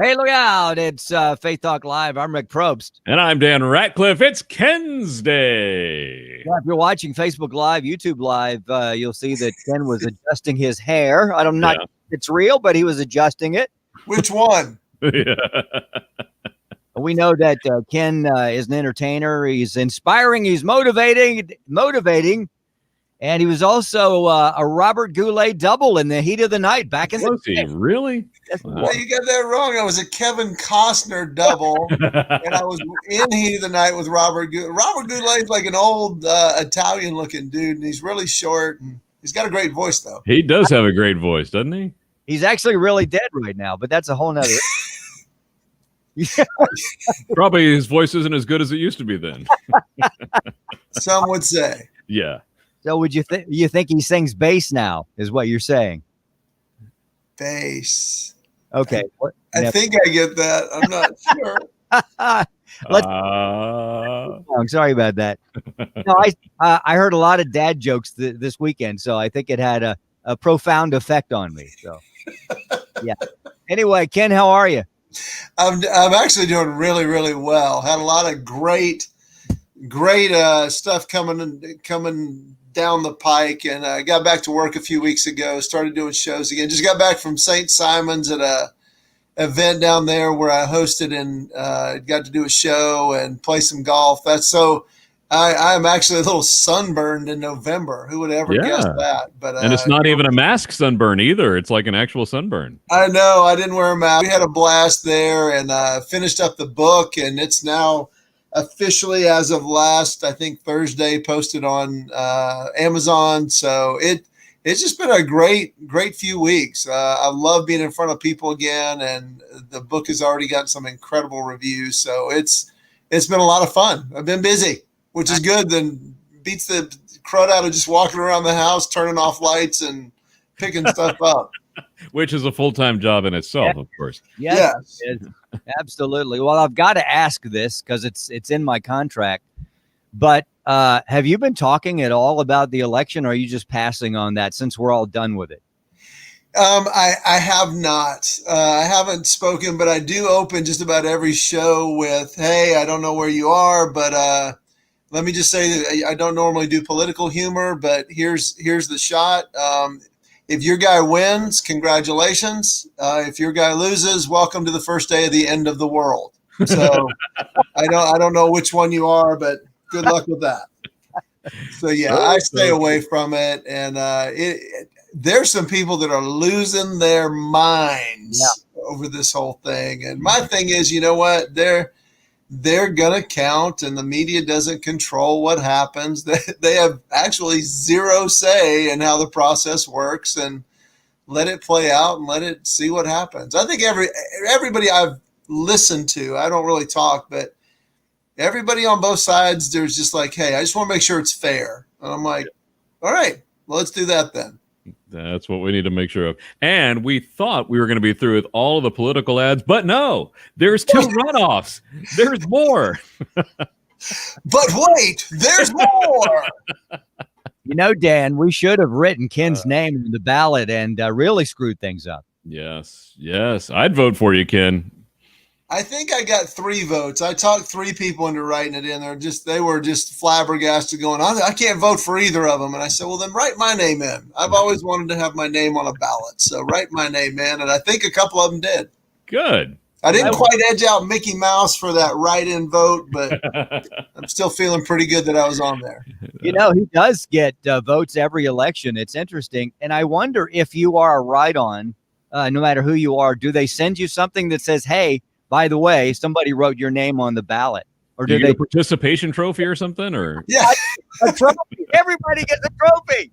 Hey, look out. It's Faith Talk Live. I'm Rick Probst. And I'm Dan Ratcliffe. It's Kenn's Day. Yeah, if you're watching Facebook Live, YouTube Live, you'll see that Ken was adjusting his hair. I don't know if it's real, but he was adjusting it. Which one? We know that Ken is an entertainer. He's inspiring. He's motivating. And he was also a Robert Goulet double in the heat of the night back in Was he really? Wow. Well, you got that wrong. I was a Kevin Costner double, and I was in Heat of the Night with Robert Goulet. Robert Goulet's like an old Italian-looking dude, and he's really short, and he's got a great voice, though. He does have a great voice, doesn't he? He's actually really dead right now, but that's a whole nother. Probably his voice isn't as good as it used to be then. Some would say. Yeah. So would you think he sings bass now, is what you're saying? Bass. Okay. I think I get that. I'm not sure. I'm sorry about that. No, I heard a lot of dad jokes this weekend, so I think it had a profound effect on me. So, yeah. Anyway, Ken, how are you? I'm actually doing really, really well. Had a lot of great stuff coming down the pike, and I got back to work a few weeks ago, started doing shows again. Just got back from St. Simon's at a event down there where I hosted and got to do a show and play some golf. I'm actually a little sunburned in November. Who would ever guess that? But and it's not even a mask sunburn either. It's like an actual sunburn. I know. I didn't wear a mask. We had a blast there, and finished up the book, and it's now officially, as of last, I think Thursday, posted on Amazon. So it's just been a great few weeks. I love being in front of people again, and the book has already gotten some incredible reviews. So it's been a lot of fun. I've been busy, which is good. Then beats the crud out of just walking around the house, turning off lights and picking stuff up. Which is a full-time job in itself, of course. Yes. Absolutely. Well, I've got to ask this because it's in my contract. But have you been talking at all about the election, or are you just passing on that since we're all done with it? I have not. I haven't spoken, but I do open just about every show with, hey, I don't know where you are, but let me just say that I don't normally do political humor, but here's the shot. If your guy wins, congratulations. If your guy loses, welcome to the first day of the end of the world. So I don't know which one you are, but good luck with that. So yeah, I stay away from it, and there's some people that are losing their minds over this whole thing. And my thing is, you know what? They're gonna count, and the media doesn't control what happens. They have actually zero say in how the process works, and let it play out and let it see what happens. I think everybody I've listened to, I don't really talk, but everybody on both sides, there's just like, hey, I just want to make sure it's fair. And I'm like, all right, well, let's do that then. That's what we need to make sure of. And we thought we were going to be through with all of the political ads, but no, there's 2 runoffs. There's more. But wait, there's more. You know, Dan, we should have written Ken's name in the ballot and really screwed things up. Yes. I'd vote for you, Ken. I think I got 3 votes. I talked 3 people into writing it in. They were just flabbergasted going, I can't vote for either of them. And I said, well, then write my name in. I've always wanted to have my name on a ballot. So write my name in. And I think a couple of them did. Good. I didn't quite edge out Mickey Mouse for that write-in vote, but I'm still feeling pretty good that I was on there. You know, he does get votes every election. It's interesting. And I wonder if you are a write-on, no matter who you are, do they send you something that says, hey, by the way, somebody wrote your name on the ballot? Or do you get a participation trophy or something? Or yeah, a trophy. Everybody gets a trophy.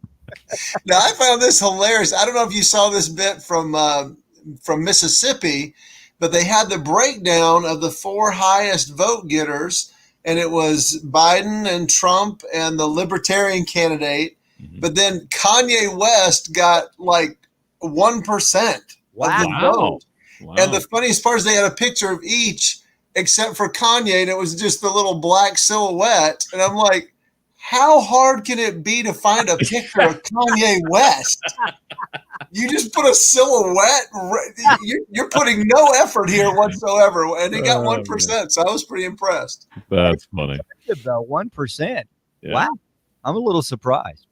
Now, I found this hilarious. I don't know if you saw this bit from Mississippi, but they had the breakdown of the 4 highest vote getters, and it was Biden and Trump and the Libertarian candidate. Mm-hmm. But then Kanye West got like 1% of the vote. Wow. And the funniest part is they had a picture of each except for Kanye, and it was just the little black silhouette. And I'm like, how hard can it be to find a picture of Kanye West? You just put a silhouette. You're putting no effort here whatsoever, and he got 1%. So I was pretty impressed. That's funny. About 1%. Yeah. Wow, I'm a little surprised.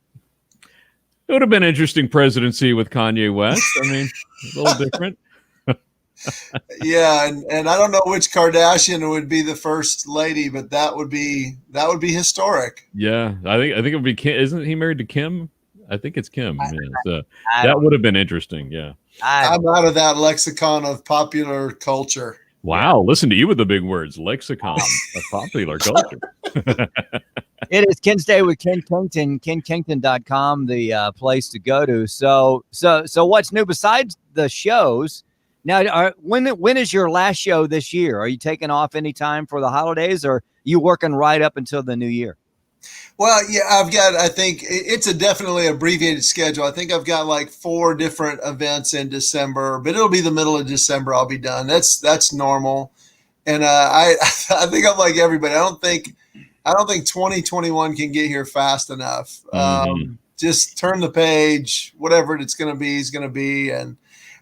It would have been an interesting presidency with Kanye West. I mean, a little different. Yeah, and I don't know which Kardashian would be the first lady, but that would be historic. Yeah, I think it would be Kim. Isn't he married to Kim? I think it's Kim. Yeah, so that would have been interesting. Yeah. I'm out of that lexicon of popular culture. Wow, listen to you with the big words. Lexicon of popular culture. It is Ken's Day with Kenn Kington, KennKington.com, the place to go to. So what's new besides the shows? Now, when is your last show this year? Are you taking off any time for the holidays, or are you working right up until the new year? Well, yeah, I think it's a definitely abbreviated schedule. I think I've got like 4 different events in December, but it'll be the middle of December. I'll be done. That's normal. And I think I'm like everybody. I don't think 2021 can get here fast enough. Just turn the page, whatever it's going to be is going to be. And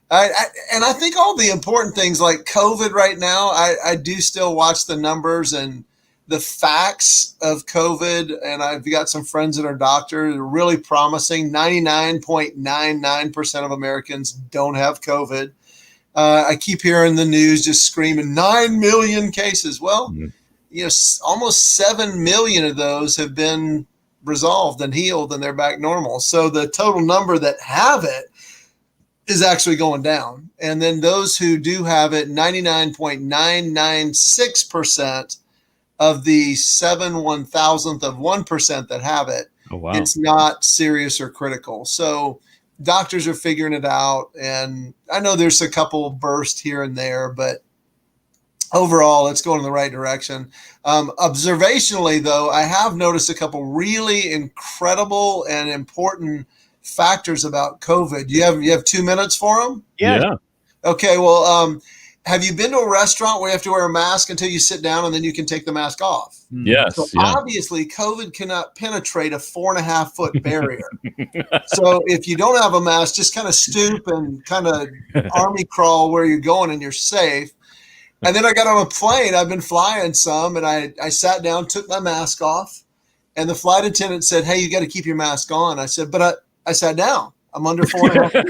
I think all the important things like COVID right now, I do still watch the numbers and the facts of COVID. And I've got some friends that are doctors. They're really promising. 99.99% of Americans don't have COVID. I keep hearing the news just screaming 9 million cases. Well, almost 7 million of those have been resolved and healed and they're back normal. So the total number that have it is actually going down. And then those who do have it, 99.996% of the 7/1000th of 1% that have it, it's not serious or critical. So doctors are figuring it out. And I know there's a couple bursts here and there, but overall, it's going in the right direction. Observationally, though, I have noticed a couple really incredible and important factors about COVID. You have 2 minutes for them? Yeah. Okay. Well, have you been to a restaurant where you have to wear a mask until you sit down and then you can take the mask off? Yes. So obviously, COVID cannot penetrate a 4.5-foot barrier. So if you don't have a mask, just kind of stoop and kind of army crawl where you're going and you're safe. And then I got on a plane. I've been flying some, and I sat down, took my mask off, and the flight attendant said, "Hey, you got to keep your mask on." I said, "But I sat down. I'm under 4.5 feet."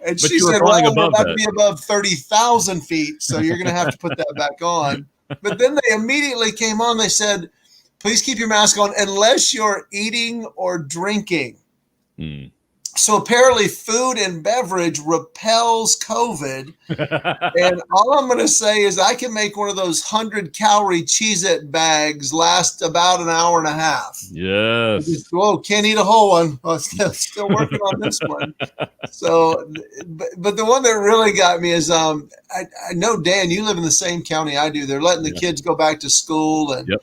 And she said, "Well, we're about to be above 30,000 feet, so you're going to have to put that back on." But then they immediately came on. They said, "Please keep your mask on unless you're eating or drinking." So apparently food and beverage repels COVID. And all I'm going to say is I can make one of those 100-calorie Cheez-It bags last about an hour and a half. Yes. Just, whoa, can't eat a whole one. Well, still working on this one. So, but the one that really got me is I know, Dan, you live in the same county I do. They're letting the kids go back to school. And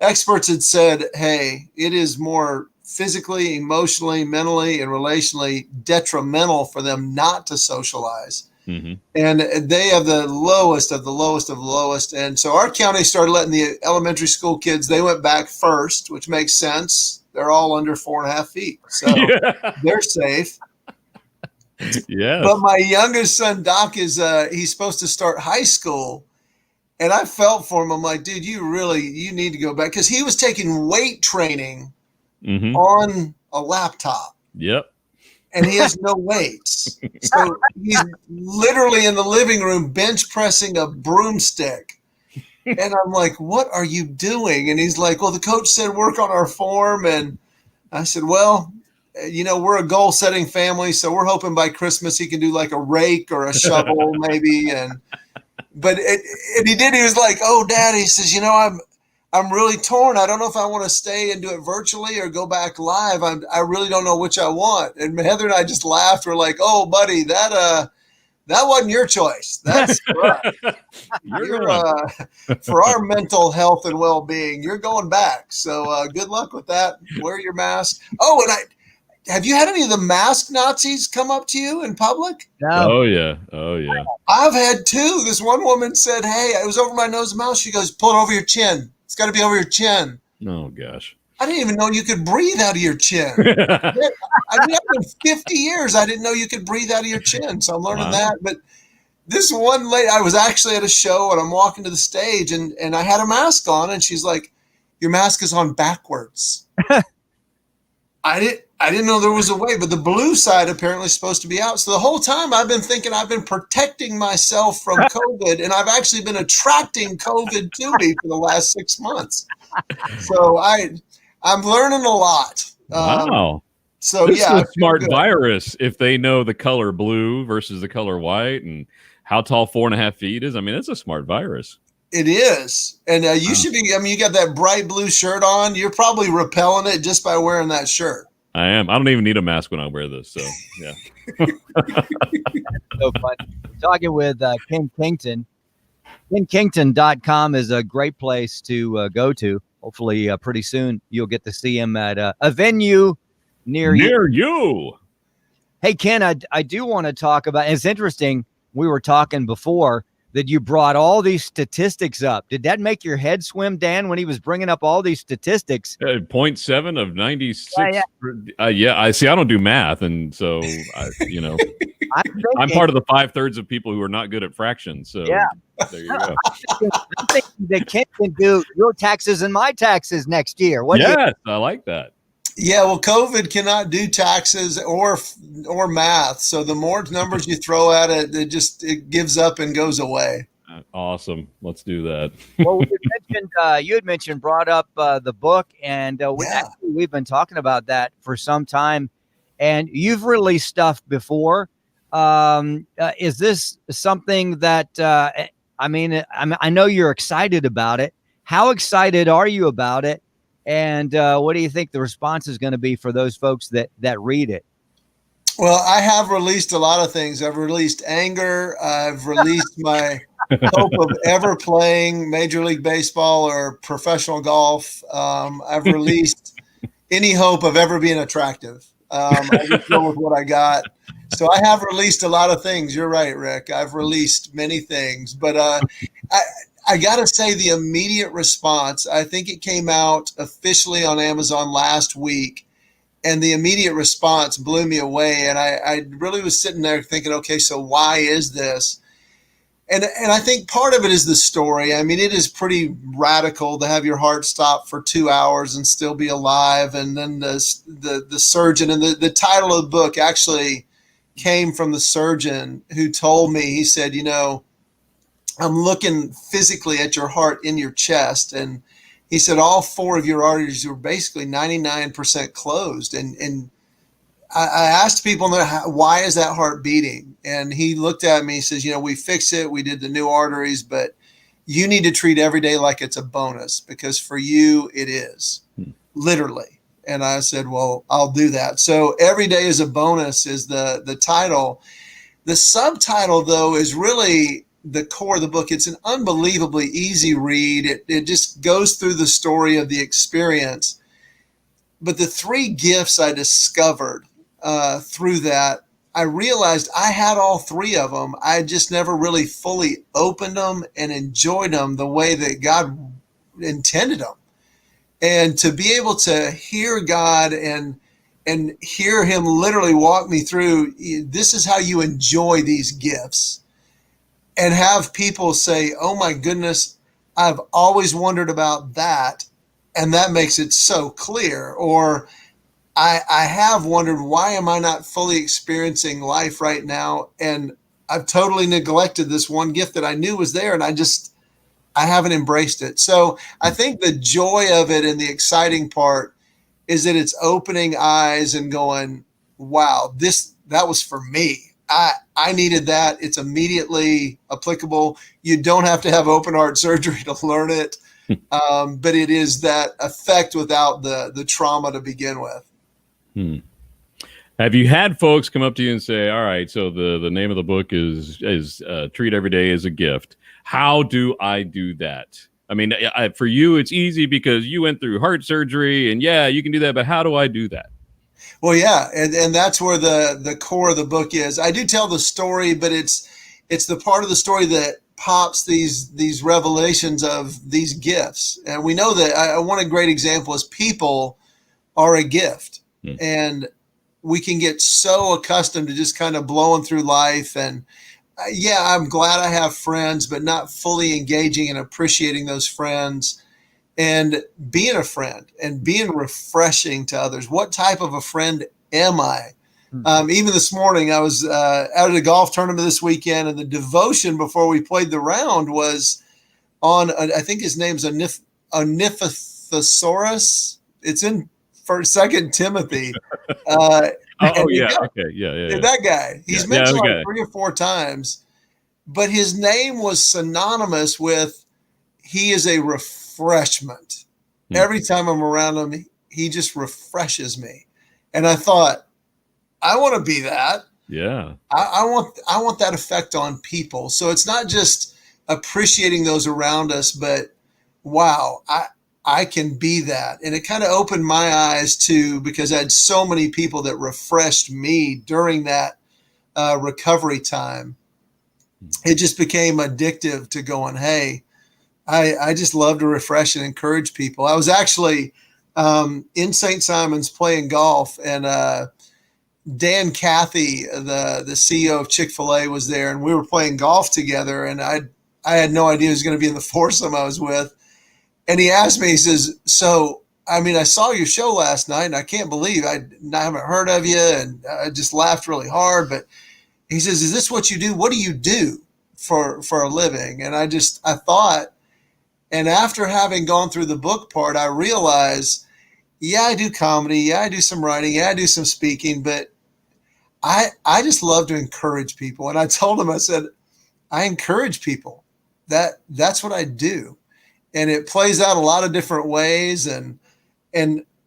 experts had said, hey, it is more physically, emotionally, mentally, and relationally detrimental for them not to socialize. And they have the lowest of the lowest of the lowest. And so our county started letting the elementary school kids, they went back first, which makes sense. They're all under 4.5 feet. So they're safe. But my youngest son, Doc, he's supposed to start high school. And I felt for him. I'm like, dude, you need to go back. Because he was taking weight training on a laptop. And he has no weights. So he's literally in the living room bench pressing a broomstick. And I'm like, what are you doing? And he's like, well, the coach said work on our form. And I said, well, we're a goal setting family. So we're hoping by Christmas he can do like a rake or a shovel maybe. And he did. He was like, oh, Dad, he says, I'm really torn. I don't know if I want to stay and do it virtually or go back live. I really don't know which I want. And Heather and I just laughed. We're like, oh, buddy, that wasn't your choice. That's for our mental health and well-being. You're going back. So good luck with that. Wear your mask. Oh, and have you had any of the mask Nazis come up to you in public? No. Oh, yeah. I've had 2. This one woman said, hey, it was over my nose and mouth. She goes, pull it over your chin. It's got to be over your chin. Oh, gosh. I didn't even know you could breathe out of your chin. I've been 50 years. I didn't know you could breathe out of your chin. So I'm learning that. But this one lady, I was actually at a show and I'm walking to the stage and I had a mask on and she's like, your mask is on backwards. I didn't know there was a way, but the blue side apparently is supposed to be out. So the whole time I've been thinking I've been protecting myself from COVID, and I've actually been attracting COVID to me for the last 6 months. So I'm learning a lot. Wow. So this yeah, is a smart virus if they know the color blue versus the color white and how tall 4.5 feet is. I mean, it's a smart virus. It is. And you should be, I mean, you got that bright blue shirt on. You're probably repelling it just by wearing that shirt. I am. I don't even need a mask when I wear this. So, yeah. So fun. Talking with Kenn Kington. KennKington.com is a great place to go to. Hopefully, pretty soon you'll get to see him at a venue near you. Hey, Ken, I do want to talk about, it's interesting. We were talking before that you brought all these statistics up. Did that make your head swim, Dan, when he was bringing up all these statistics? 0.7 of 96. Yeah. I see. I don't do math. And so, I'm part of the 5/3 of people who are not good at fractions. So there you go. I'm thinking that Ken can do your taxes and my taxes next year. Yes, I like that. Yeah, well, COVID cannot do taxes or math. So the more numbers you throw at it, it gives up and goes away. Awesome. Let's do that. Well, you had mentioned, brought up the book, and we've been talking about that for some time. And you've released stuff before. Is this something that I know you're excited about it. How excited are you about it? And what do you think the response is going to be for those folks that read it? Well, I have released a lot of things. I've released anger. I've released my hope of ever playing Major League Baseball or professional golf. I've released any hope of ever being attractive. I just go with what I got. So I have released a lot of things. You're right, Rick. I've released many things, but I got to say the immediate response, I think it came out officially on Amazon last week, and the immediate response blew me away. And I really was sitting there thinking, okay, so why is this? And I think part of it is the story. I mean, it is pretty radical to have your heart stop for 2 hours and still be alive. And then the surgeon, and the title of the book actually came from the surgeon who told me, he said, I'm looking physically at your heart in your chest. And he said, all 4 of your arteries were basically 99% closed. And I asked people, why is that heart beating? And he looked at me, he says, we fixed it. We did the new arteries, but you need to treat every day like it's a bonus, because for you, it is literally. And I said, well, I'll do that. So every day is a bonus is the title. The subtitle, though, is really the core of the book. It's an unbelievably easy read. It just goes through the story of the experience. But the 3 gifts I discovered through that, I realized I had all 3 of them. I just never really fully opened them and enjoyed them the way that God intended them. And to be able to hear God and hear him literally walk me through, this is how you enjoy these gifts. And have people say, oh my goodness, I've always wondered about that. And that makes it so clear. Or I have wondered, why am I not fully experiencing life right now? And I've totally neglected this one gift that I knew was there. And I haven't embraced it. So I think the joy of it and the exciting part is that it's opening eyes and going, wow, that was for me. I needed that. It's immediately applicable. You don't have to have open heart surgery to learn it. But it is that effect without the trauma to begin with. Have you had folks come up to you and say, all right, so the name of the book is Treat Every Day as a Gift. How do I do that? I mean, for you, it's easy because you went through heart surgery and you can do that. But how do I do that? Well, yeah. And that's where the core of the book is. I do tell the story, but it's the part of the story that pops these revelations of these gifts. And we know that one great example is people are a gift. And we can get so accustomed to just kind of blowing through life. And yeah, I'm glad I have friends, but not fully engaging and appreciating those friends and being a friend and being refreshing to others. What type of a friend am I? Even this morning, I was out at a golf tournament this weekend, and the devotion before we played the round was on, I think his name's Oniphosaurus. It's in Second Timothy. Okay, yeah. That guy. He's mentioned like 3 or 4 times, but his name was synonymous with he is a refreshment. Every time I'm around him, he just refreshes me. And I thought, I want to be that. Yeah. I want that effect on people. So it's not just appreciating those around us, but wow, I can be that. And it kind of opened my eyes too, because I had so many people that refreshed me during that recovery time. It just became addictive to going, hey, I just love to refresh and encourage people. I was actually in St. Simon's playing golf, and Dan Cathy, the CEO of Chick-fil-A, was there, and we were playing golf together, and I had no idea he was going to be in the foursome I was with. And he asked me, he says, so, I mean, I saw your show last night, and I can't believe I haven't heard of you, and I just laughed really hard. But he says, is this what you do? What do you do for a living? And I thought, and after having gone through the book part, I realized, yeah, I do comedy. Yeah, I do some writing. Yeah, I do some speaking, but I just love to encourage people. And I told him, I said, I encourage people. That's what I do. And it plays out a lot of different ways. And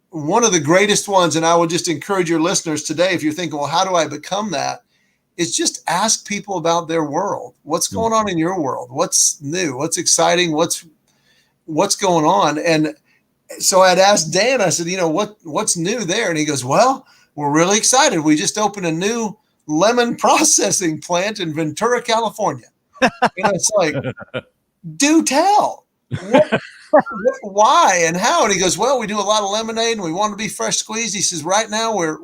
one of the greatest ones, and I will just encourage your listeners today, if you're thinking, well, how do I become that? Is just ask people about their world. What's going on in your world? What's new? What's exciting? What's going on? And so I'd asked Dan, I said, what's new there? And he goes, well, we're really excited. We just opened a new lemon processing plant in Ventura, California. And it's like, do tell. Why and how? And he goes, well, we do a lot of lemonade and we want to be fresh squeezed. He says, right now we're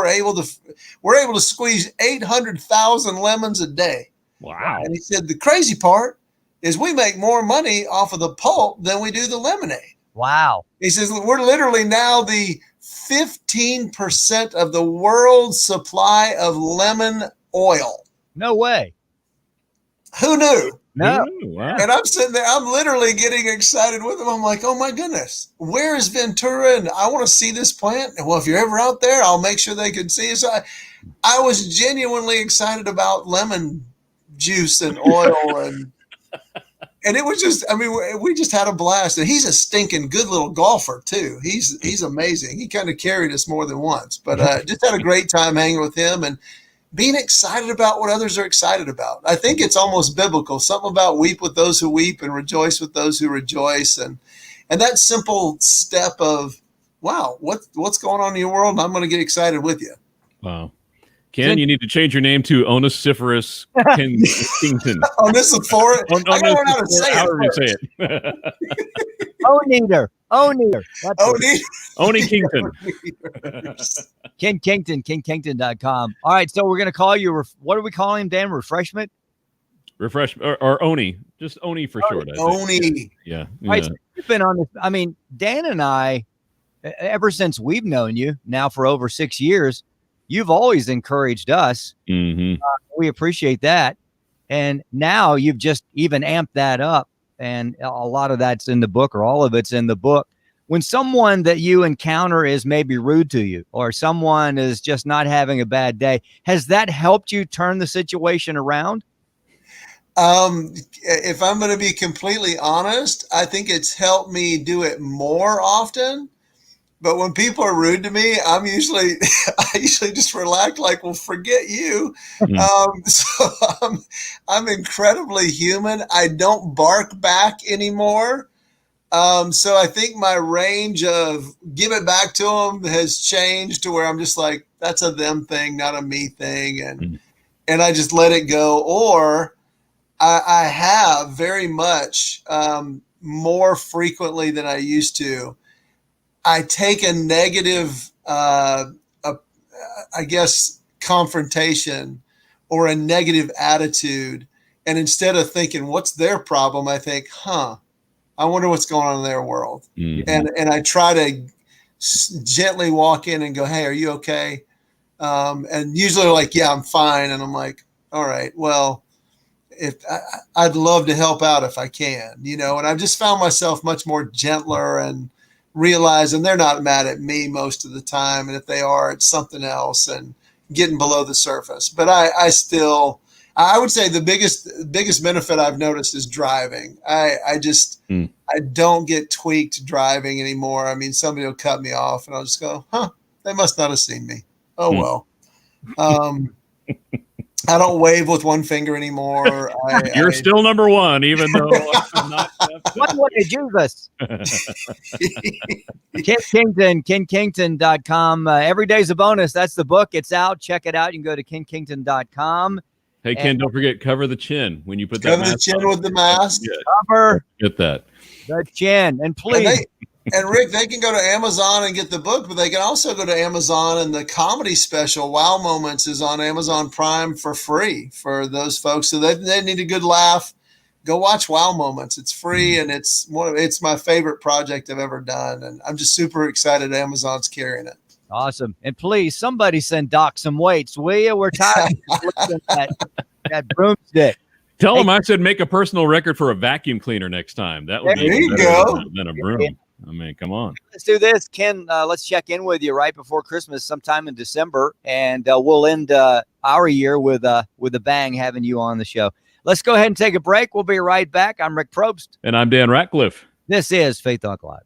able to squeeze 800,000 lemons a day. Wow. And he said, the crazy part is we make more money off of the pulp than we do the lemonade. Wow. He says, we're literally now the 15% of the world's supply of lemon oil. No way. Who knew? No. Wow. And I'm sitting there, I'm literally getting excited with him. I'm like, oh my goodness, where is Ventura? And I want to see this plant. And well, if you're ever out there, I'll make sure they can see it. So I was genuinely excited about lemon juice and oil and it was just, I mean, we just had a blast. And he's a stinking good little golfer too. He's amazing. He kind of carried us more than once, but just had a great time hanging with him and being excited about what others are excited about. I think it's almost biblical, something about weep with those who weep and rejoice with those who rejoice. And that simple step of, wow, what's going on in your world? And I'm going to get excited with you. Wow. Ken, you need to change your name to Oniciferous Kenn Kington. Oniciferous. I got to learn how to say it. Oneater. Oni Kington. Kenn Kington, KennKington.com. All right, so we're going to call you, what are we calling him, Dan? Refreshment? Or Oni. Just Oni for short. Oni. Yeah. All right, so you've been on this. I mean, Dan and I, ever since we've known you now for over 6 years, you've always encouraged us. Mm-hmm. We appreciate that. And now you've just even amped that up. And a lot of that's in the book, or all of it's in the book. When someone that you encounter is maybe rude to you, or someone is just not having a bad day, has that helped you turn the situation around? If I'm going to be completely honest, I think it's helped me do it more often. But when people are rude to me, I usually just relax, like, well, forget you. So I'm incredibly human. I don't bark back anymore. So I think my range of give it back to them has changed to where I'm just like, that's a them thing, not a me thing. And I just let it go. Or I have very much, more frequently than I used to. I take a negative, I guess, confrontation or a negative attitude. And instead of thinking, what's their problem? I think, I wonder what's going on in their world. Mhm. And I try to gently walk in and go, hey, are you okay? And usually like, yeah, I'm fine. And I'm like, all right, well, if I'd love to help out if I can, and I've just found myself much more gentler and realizing they're not mad at me most of the time. And if they are, it's something else and getting below the surface. But I would say the biggest benefit I've noticed is driving. I don't get tweaked driving anymore. I mean, somebody will cut me off and I'll just go, they must not have seen me. Oh, well. I don't wave with one finger anymore. You're still number one, even though I'm not. One way, Jesus. Kenn Kington, KennKington.com. Every day's a bonus. That's the book. It's out. Check it out. You can go to KennKington.com. Hey, Ken, don't forget, cover the chin when you put that cover mask the chin on. with the mask. Cover Get that. the chin. And please. And Rick, they can go to Amazon and get the book, but they can also go to Amazon, and the comedy special Wow Moments is on Amazon Prime for free for those folks. So they need a good laugh. Go watch Wow Moments. It's free, and it's my favorite project I've ever done, and I'm just super excited Amazon's carrying it. Awesome. And please, somebody send Doc some weights, will you? We're tired of looking at that broomstick. Tell him I said make a personal record for a vacuum cleaner next time. That would be There you better go. than a broom. I mean, come on. Let's do this, Ken. Let's check in with you right before Christmas, sometime in December, and we'll end our year with a bang, having you on the show. Let's go ahead and take a break. We'll be right back. I'm Rick Probst, And I'm Dan Ratcliffe. This is Faith Talk Live.